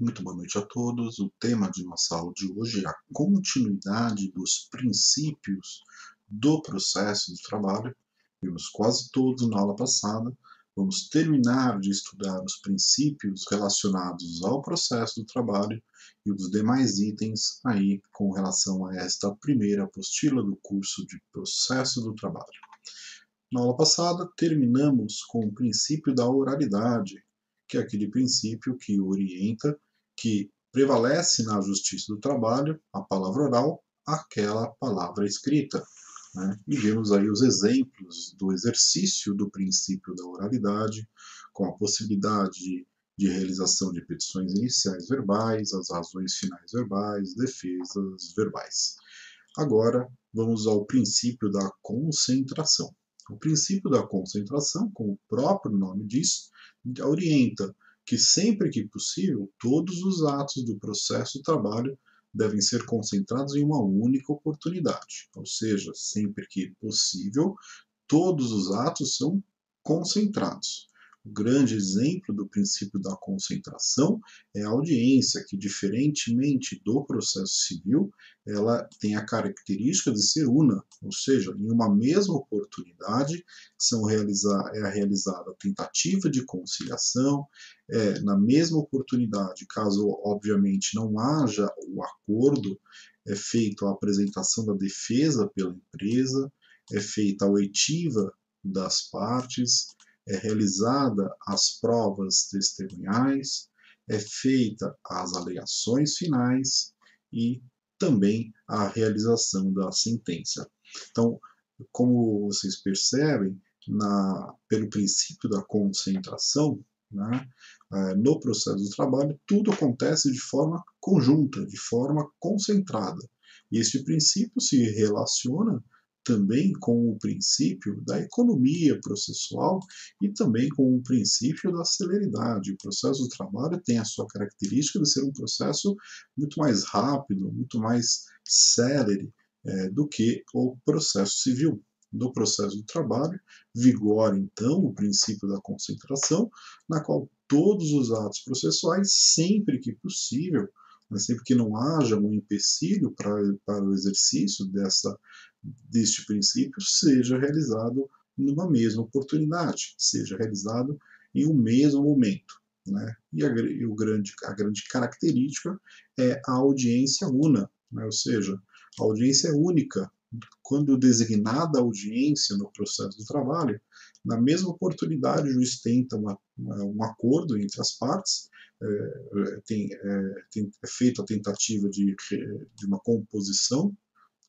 Muito boa noite a todos. O tema de nossa aula de hoje é a continuidade dos princípios do processo de trabalho. Vimos quase todos na aula passada. Vamos terminar de estudar os princípios relacionados ao processo do trabalho e os demais itens aí com relação a esta primeira apostila do curso de processo do trabalho. Na aula passada, terminamos com o princípio da oralidade, que é aquele princípio que orienta, que prevalece na justiça do trabalho, a palavra oral, aquela palavra escrita. Né? E vimos aí os exemplos do exercício do princípio da oralidade, com a possibilidade de realização de petições iniciais verbais, as razões finais verbais, defesas verbais. Agora, vamos ao princípio da concentração. O princípio da concentração, como o próprio nome diz, orienta que sempre que possível, todos os atos do processo de trabalho devem ser concentrados em uma única oportunidade. Ou seja, sempre que possível, todos os atos são concentrados. O grande exemplo do princípio da concentração é a audiência, que, diferentemente do processo civil, ela tem a característica de ser una, ou seja, em uma mesma oportunidade é realizada a tentativa de conciliação, na mesma oportunidade, caso obviamente não haja o acordo, é feita a apresentação da defesa pela empresa, é feita a oitiva das partes, é realizada as provas testemunhais, é feita as alegações finais e também a realização da sentença. Então, como vocês percebem, pelo princípio da concentração, né, no processo do trabalho, tudo acontece de forma conjunta, de forma concentrada. E este princípio se relaciona também com o princípio da economia processual e também com o princípio da celeridade. O processo do trabalho tem a sua característica de ser um processo muito mais rápido, muito mais célere do que o processo civil. No processo do trabalho, vigora então o princípio da concentração, na qual todos os atos processuais, sempre que possível, sempre que não haja um empecilho para o exercício deste princípio, seja realizado numa mesma oportunidade, seja realizado em um mesmo momento. Né? E a grande característica é a audiência una, né? Ou seja, a audiência é única. Quando designada a audiência no processo do trabalho, na mesma oportunidade o juiz tenta um acordo entre as partes, é feita a tentativa de uma composição,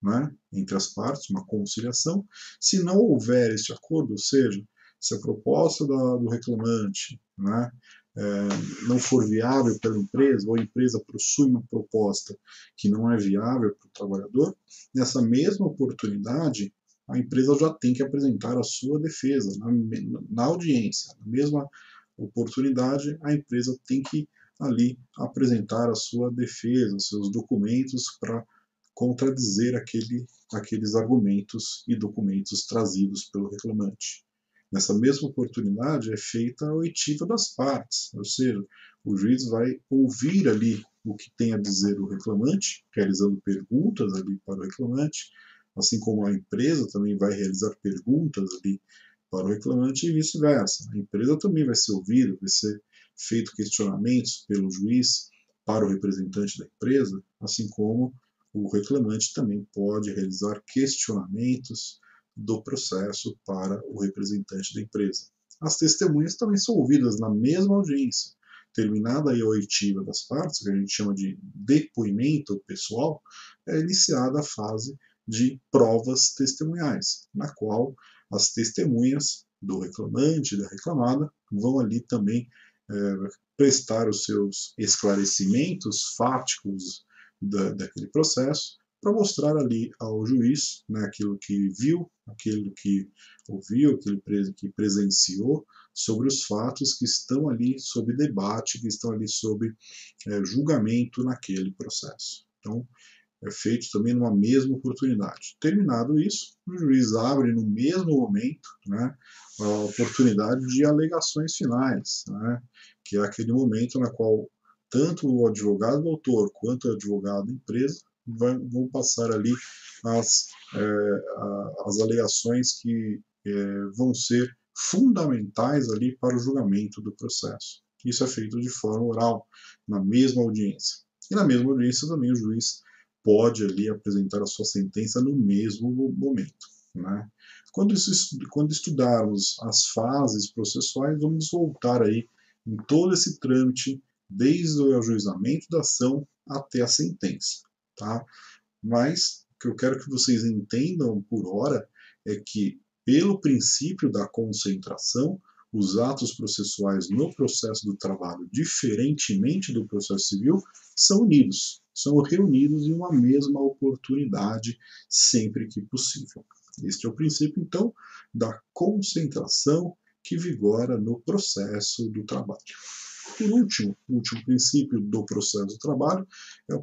né, entre as partes, uma conciliação. Se não houver este acordo, ou seja, se a proposta do reclamante, né, não for viável pela empresa, ou a empresa possui uma proposta que não é viável para o trabalhador, nessa mesma oportunidade, a empresa já tem que apresentar a sua defesa na audiência. Na mesma oportunidade, a empresa tem que ali apresentar a sua defesa, os seus documentos para contradizer aqueles argumentos e documentos trazidos pelo reclamante. Nessa mesma oportunidade é feita a oitiva das partes, ou seja, o juiz vai ouvir ali o que tem a dizer o reclamante, realizando perguntas ali para o reclamante, assim como a empresa também vai realizar perguntas ali para o reclamante e vice-versa. A empresa também vai ser ouvida, vai ser feito questionamentos pelo juiz para o representante da empresa, assim como o reclamante também pode realizar questionamentos do processo para o representante da empresa. As testemunhas também são ouvidas na mesma audiência. Terminada a oitiva das partes, que a gente chama de depoimento pessoal, é iniciada a fase de provas testemunhais, na qual as testemunhas do reclamante e da reclamada vão ali também prestar os seus esclarecimentos fáticos daquele processo, para mostrar ali ao juiz, né, aquilo que viu, aquilo que ouviu, aquilo que presenciou, sobre os fatos que estão ali sob debate, que estão ali sob julgamento naquele processo. Então, é feito também numa mesma oportunidade. Terminado isso, o juiz abre no mesmo momento, né, a oportunidade de alegações finais, né, que é aquele momento na qual tanto o advogado autor quanto o advogado empresa vão passar ali as alegações que vão ser fundamentais ali para o julgamento do processo. Isso é feito de forma oral, na mesma audiência. E na mesma audiência também o juiz pode ali apresentar a sua sentença no mesmo momento, né? Quando estudarmos as fases processuais, vamos voltar aí em todo esse trâmite, desde o ajuizamento da ação até a sentença, tá? Mas o que eu quero que vocês entendam por hora é que, pelo princípio da concentração, os atos processuais no processo do trabalho, diferentemente do processo civil, são unidos, são reunidos em uma mesma oportunidade, sempre que possível. Este é o princípio, então, da concentração que vigora no processo do trabalho. Por último, o último princípio do processo do trabalho é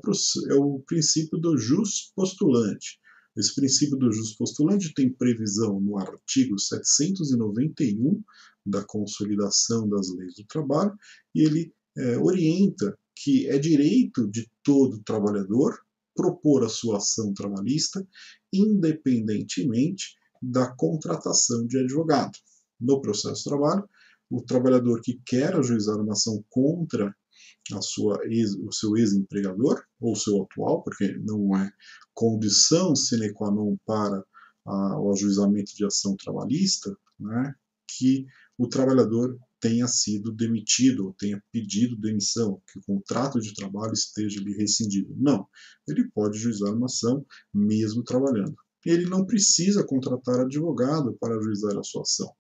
o princípio do jus postulante. Esse princípio do jus postulante tem previsão no artigo 791 da Consolidação das Leis do Trabalho, e ele orienta que é direito de todo trabalhador propor a sua ação trabalhista, independentemente da contratação de advogado. No processo do trabalho, o trabalhador que quer ajuizar uma ação contra o seu ex-empregador, ou seu atual, porque não é condição sine qua non para o ajuizamento de ação trabalhista, né, que o trabalhador tenha sido demitido ou tenha pedido demissão, que o contrato de trabalho esteja ali rescindido. Não, ele pode ajuizar uma ação mesmo trabalhando. Ele não precisa contratar advogado para ajuizar a sua ação.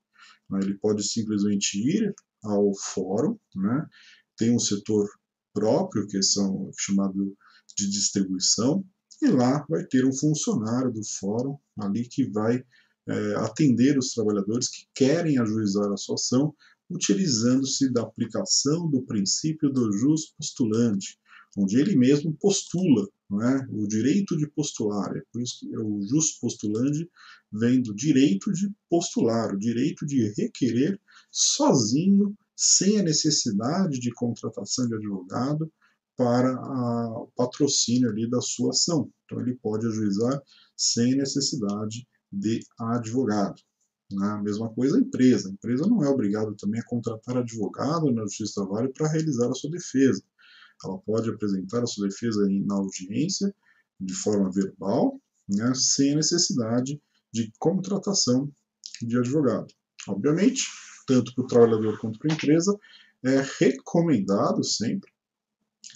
Ele pode simplesmente ir ao fórum, né? Tem um setor próprio, que são chamado de distribuição, e lá vai ter um funcionário do fórum ali que vai atender os trabalhadores que querem ajuizar a sua ação, utilizando-se da aplicação do princípio do jus postulante, onde ele mesmo postula, não é? O direito de postular. É por isso que o jus postulante vem do direito de postular, o direito de requerer sozinho, sem a necessidade de contratação de advogado para o patrocínio ali da sua ação. Então ele pode ajuizar sem necessidade de advogado. A mesma coisa a empresa. A empresa não é obrigada também a contratar advogado na Justiça do Trabalho para realizar a sua defesa. Ela pode apresentar a sua defesa na audiência de forma verbal, né, sem a necessidade de contratação de advogado. Obviamente, tanto para o trabalhador quanto para a empresa, é recomendado sempre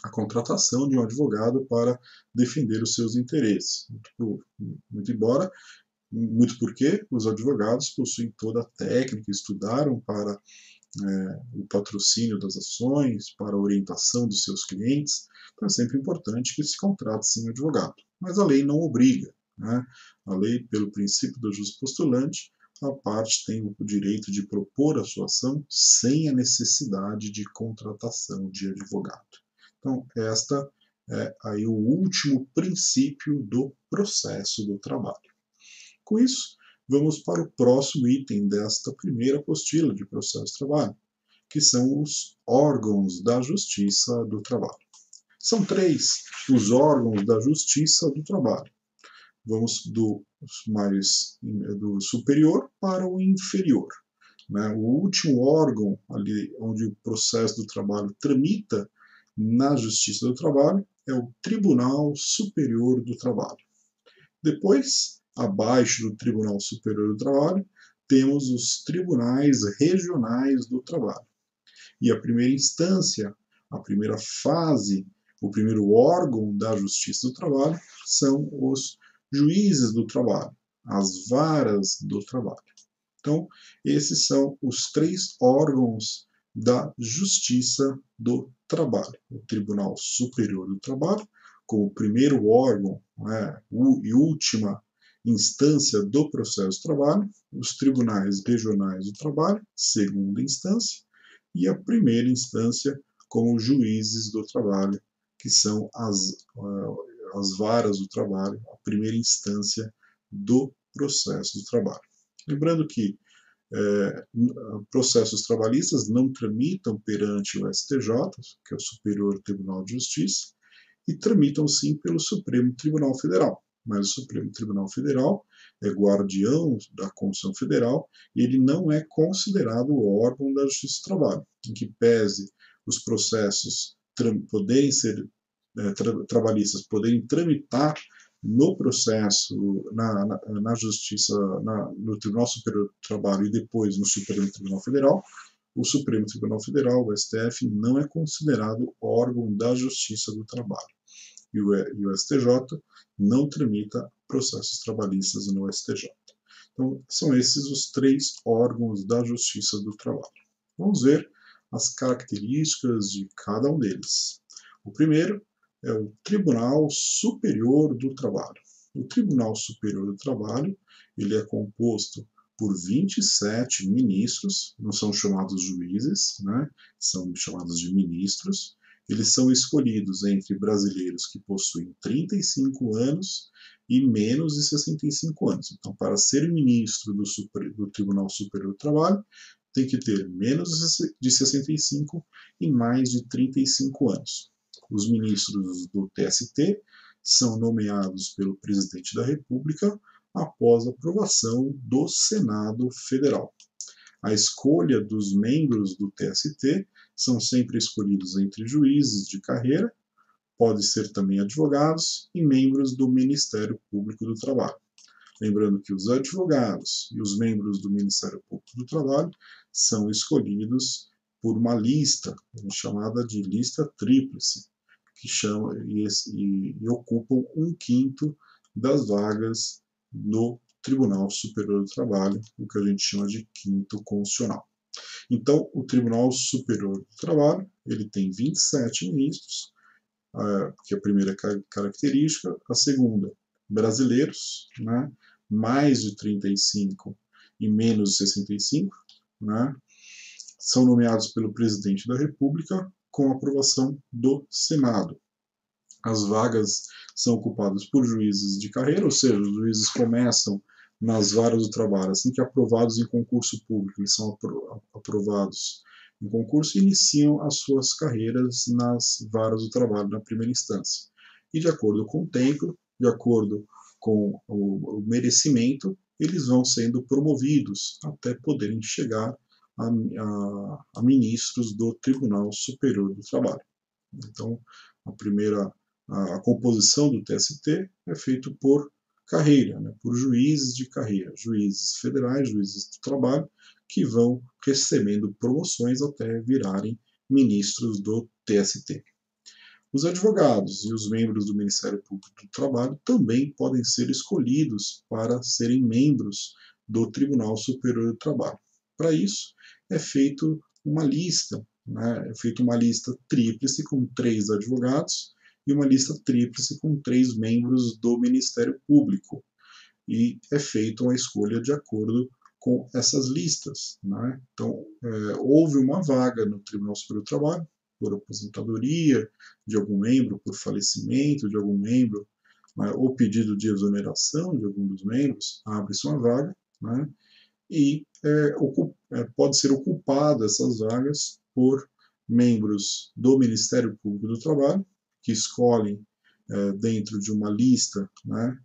a contratação de um advogado para defender os seus interesses. Muito porque os advogados possuem toda a técnica, estudaram para o patrocínio das ações, para a orientação dos seus clientes. Então é sempre importante que se contrate sim um advogado. Mas a lei não obriga, né? A lei, pelo princípio do jus postulante, a parte tem o direito de propor a sua ação sem a necessidade de contratação de advogado. Então, esta é aí o último princípio do processo do trabalho. Com isso, vamos para o próximo item desta primeira apostila de processo de trabalho, que são os órgãos da Justiça do Trabalho. São 3 os órgãos da Justiça do Trabalho. Vamos do superior para o inferior. Né? O último órgão ali onde o processo do trabalho tramita na Justiça do Trabalho é o Tribunal Superior do Trabalho. Depois, abaixo do Tribunal Superior do Trabalho, temos os tribunais regionais do trabalho. E a primeira instância, a primeira fase, o primeiro órgão da Justiça do Trabalho são os juízes do trabalho, as varas do trabalho. Então, esses são os 3 órgãos da Justiça do Trabalho. O Tribunal Superior do Trabalho, como primeiro órgão, né, e última instância do processo de trabalho, os tribunais regionais do trabalho, segunda instância, e a primeira instância como juízes do trabalho, que são as varas do trabalho, a primeira instância do processo do trabalho. Lembrando que processos trabalhistas não tramitam perante o STJ, que é o Superior Tribunal de Justiça, e tramitam sim pelo Supremo Tribunal Federal. Mas o Supremo Tribunal Federal é guardião da Constituição Federal e ele não é considerado o órgão da Justiça do Trabalho, em que pese os processos poderem ser trabalhistas poderem tramitar no processo, na Justiça, no Tribunal Superior do Trabalho e depois no Supremo Tribunal Federal, o Supremo Tribunal Federal, o STF, não é considerado órgão da Justiça do Trabalho. E o STJ não tramita processos trabalhistas no STJ. Então, são esses os 3 órgãos da Justiça do Trabalho. Vamos ver as características de cada um deles. O primeiro é o Tribunal Superior do Trabalho. O Tribunal Superior do Trabalho ele é composto por 27 ministros, não são chamados juízes, né? São chamados de ministros. Eles são escolhidos entre brasileiros que possuem 35 anos e menos de 65 anos. Então, para ser ministro do Tribunal Superior do Trabalho, tem que ter menos de 65 e mais de 35 anos. Os ministros do TST são nomeados pelo presidente da República após aprovação do Senado Federal. A escolha dos membros do TST são sempre escolhidos entre juízes de carreira, pode ser também advogados e membros do Ministério Público do Trabalho. Lembrando que os advogados e os membros do Ministério Público do Trabalho são escolhidos por uma lista, chamada de lista tríplice, que chama e ocupam 1/5 das vagas no Tribunal Superior do Trabalho, o que a gente chama de quinto constitucional. Então, o Tribunal Superior do Trabalho ele tem 27 ministros, que é a primeira característica. A segunda, brasileiros, né, mais de 35 e menos de 65, né, são nomeados pelo presidente da República com aprovação do Senado. As vagas são ocupadas por juízes de carreira, ou seja, os juízes começam nas varas do trabalho, assim que aprovados em concurso público, eles são aprovados em concurso e iniciam as suas carreiras nas varas do trabalho na primeira instância. E de acordo com o tempo, de acordo com o merecimento, eles vão sendo promovidos até poderem chegar a ministros do Tribunal Superior do Trabalho. Então, a composição do TST é feita por carreira, né, por juízes de carreira, juízes federais, juízes do trabalho, que vão recebendo promoções até virarem ministros do TST. Os advogados e os membros do Ministério Público do Trabalho também podem ser escolhidos para serem membros do Tribunal Superior do Trabalho. Para isso, é feita uma lista, né, é feita uma lista tríplice com 3 advogados e uma lista tríplice com 3 membros do Ministério Público. E é feita uma escolha de acordo com essas listas. Né? Então, houve uma vaga no Tribunal Superior do Trabalho por aposentadoria de algum membro, por falecimento de algum membro, né, ou pedido de exoneração de algum dos membros, abre-se uma vaga, né, e pode ser ocupada essas vagas por membros do Ministério Público do Trabalho, que escolhem dentro de uma lista, né,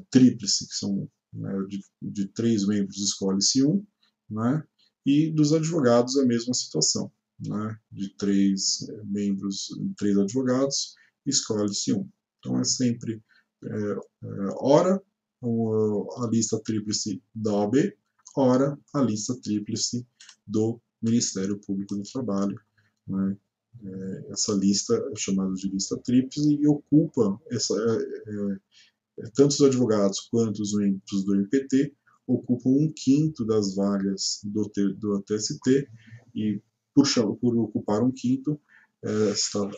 tríplice, que são, né, de 3 membros escolhe-se um, né, e dos advogados a mesma situação, né, de 3 membros, 3 advogados, escolhe-se um. Então é sempre ora a lista tríplice da OAB, ora a lista tríplice do Ministério Público do Trabalho, né. Essa lista é chamada de lista tríplice e ocupa tanto os advogados quanto os membros do MPT ocupam 1/5 das vagas do TST e por ocupar 1/5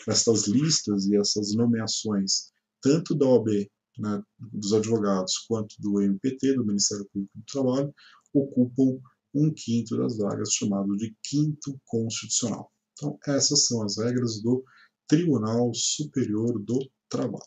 estas listas e essas nomeações tanto da OAB, né, dos advogados quanto do MPT, do Ministério Público do Trabalho, ocupam 1/5 das vagas, chamado de quinto constitucional. Então, essas são as regras do Tribunal Superior do Trabalho.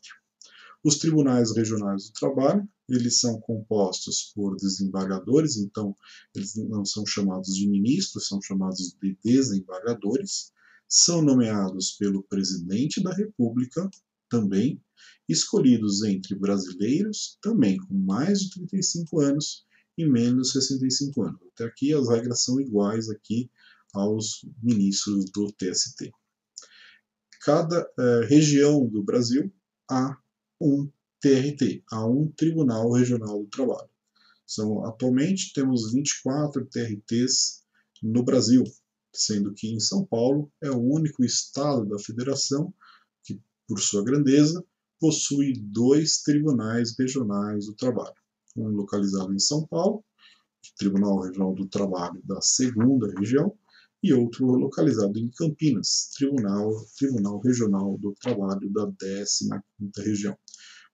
Os tribunais regionais do trabalho, eles são compostos por desembargadores, então eles não são chamados de ministros, são chamados de desembargadores, são nomeados pelo presidente da República, também, escolhidos entre brasileiros, também com mais de 35 anos e menos de 65 anos. Até aqui as regras são iguais aqui aos ministros do TST. Cada região do Brasil há um TRT, há um Tribunal Regional do Trabalho. Atualmente temos 24 TRTs no Brasil, sendo que em São Paulo é o único estado da federação que, por sua grandeza, possui 2 tribunais regionais do trabalho. Um localizado em São Paulo, Tribunal Regional do Trabalho da 2ª Região, e outro localizado em Campinas, Tribunal Regional do Trabalho da 15ª Região.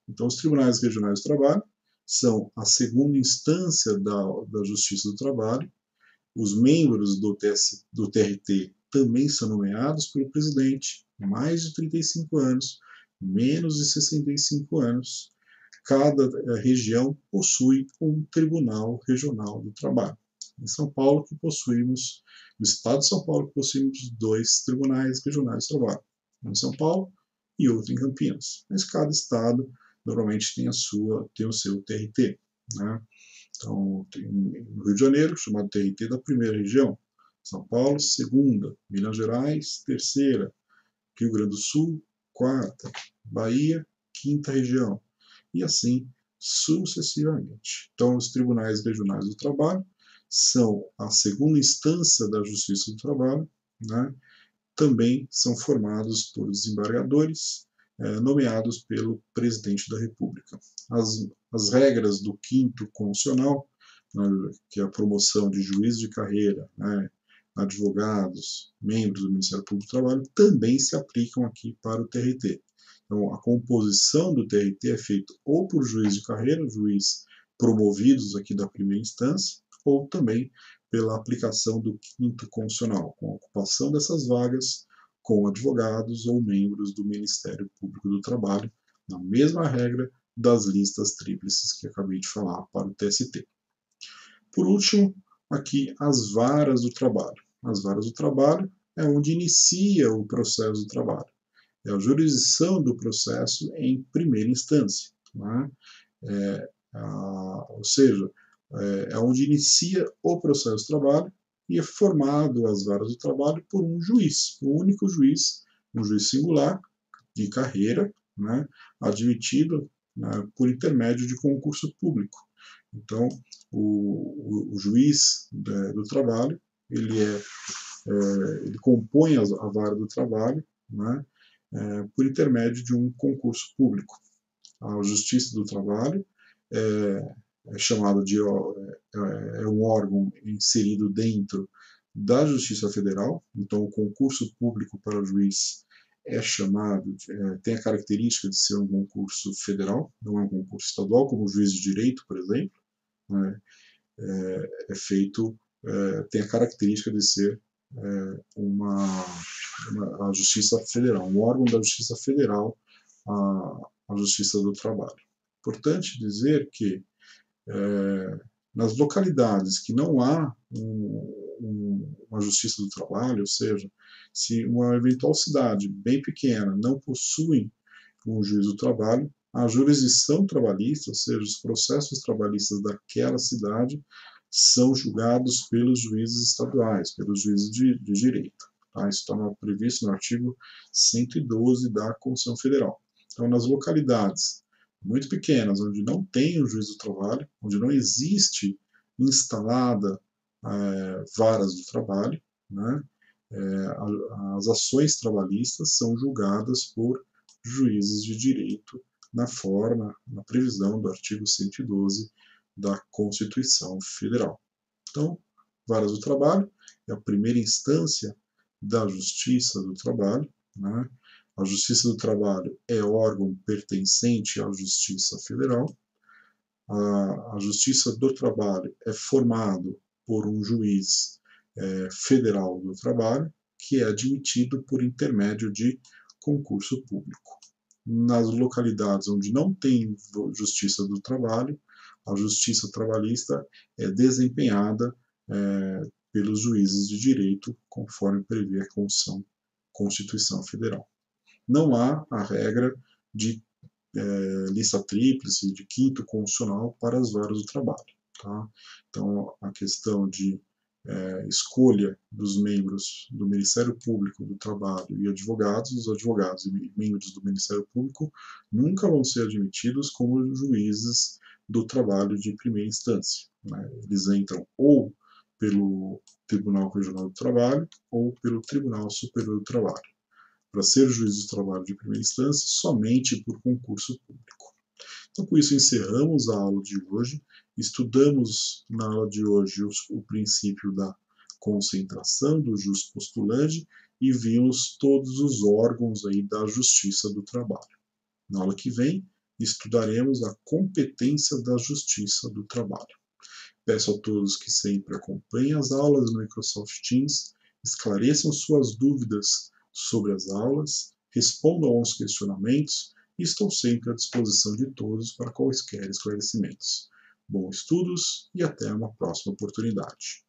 Então, os tribunais regionais do trabalho são a segunda instância da Justiça do Trabalho. Os membros do TRT também são nomeados pelo presidente, mais de 35 anos, menos de 65 anos. Cada região possui um Tribunal Regional do Trabalho. Em São Paulo, no estado de São Paulo, possuímos 2 tribunais regionais do trabalho, um em São Paulo e outro em Campinas. Mas cada estado normalmente tem o seu TRT. Né? Então, tem no Rio de Janeiro, chamado TRT da 1ª Região, São Paulo, 2ª, Minas Gerais, 3ª, Rio Grande do Sul, 4ª, Bahia, 5ª Região, e assim sucessivamente. Então, os tribunais regionais do trabalho são a segunda instância da Justiça do Trabalho, né? Também são formados por desembargadores, nomeados pelo presidente da República. As regras do 5º Constitucional, né, que é a promoção de juízes de carreira, né, advogados, membros do Ministério Público do Trabalho, também se aplicam aqui para o TRT. Então, a composição do TRT é feita ou por juiz de carreira, juiz promovidos aqui da 1ª instância, ou também pela aplicação do 5º Constitucional, com a ocupação dessas vagas com advogados ou membros do Ministério Público do Trabalho, na mesma regra das listas tríplices que acabei de falar para o TST. Por último, aqui as varas do trabalho. As varas do trabalho é onde inicia o processo do trabalho. É a jurisdição do processo em primeira instância. Né? Ou seja, é onde inicia o processo de trabalho e é formado as varas do trabalho por um juiz, um único juiz, um juiz singular, de carreira, né, admitido, né, por intermédio de concurso público. Então, o juiz do trabalho, ele compõe a vara do trabalho, né, por intermédio de um concurso público. A Justiça do Trabalho é chamado de um órgão inserido dentro da Justiça Federal, então o concurso público para juiz é chamado, tem a característica de ser um concurso federal, não é um concurso estadual, como o juiz de direito, por exemplo, né? Tem a característica de ser a Justiça Federal, um órgão da Justiça Federal, a Justiça do Trabalho. Importante dizer que nas localidades que não há uma Justiça do Trabalho, ou seja, se uma eventual cidade bem pequena não possui um juiz do trabalho, a jurisdição trabalhista, ou seja, os processos trabalhistas daquela cidade, são julgados pelos juízes estaduais, pelos juízes de direito. Tá? Isso está previsto no artigo 112 da Constituição Federal. Então, nas localidades muito pequenas, onde não tem o juiz do trabalho, onde não existe instalada varas do trabalho, né, as ações trabalhistas são julgadas por juízes de direito na previsão do artigo 112 da Constituição Federal. Então, varas do trabalho é a primeira instância da Justiça do Trabalho, né? A Justiça do Trabalho é órgão pertencente à Justiça Federal. A Justiça do Trabalho é formado por um juiz federal do trabalho, que é admitido por intermédio de concurso público. Nas localidades onde não tem Justiça do Trabalho, a justiça trabalhista é desempenhada pelos juízes de direito, conforme prevê a Constituição Federal. Não há a regra de lista tríplice, de quinto constitucional para as varas do trabalho. Tá? Então, a questão de escolha dos membros do Ministério Público do Trabalho e advogados, os advogados e membros do Ministério Público nunca vão ser admitidos como juízes do trabalho de primeira instância. Né? Eles entram ou pelo Tribunal Regional do Trabalho ou pelo Tribunal Superior do Trabalho. Para ser juiz do trabalho de primeira instância, somente por concurso público. Então, com isso, encerramos a aula de hoje. Estudamos na aula de hoje o princípio da concentração do jus postulante e vimos todos os órgãos aí da Justiça do Trabalho. Na aula que vem, estudaremos a competência da Justiça do Trabalho. Peço a todos que sempre acompanhem as aulas no Microsoft Teams, esclareçam suas dúvidas sobre as aulas, respondam aos questionamentos e estou sempre à disposição de todos para quaisquer esclarecimentos. Bons estudos e até uma próxima oportunidade.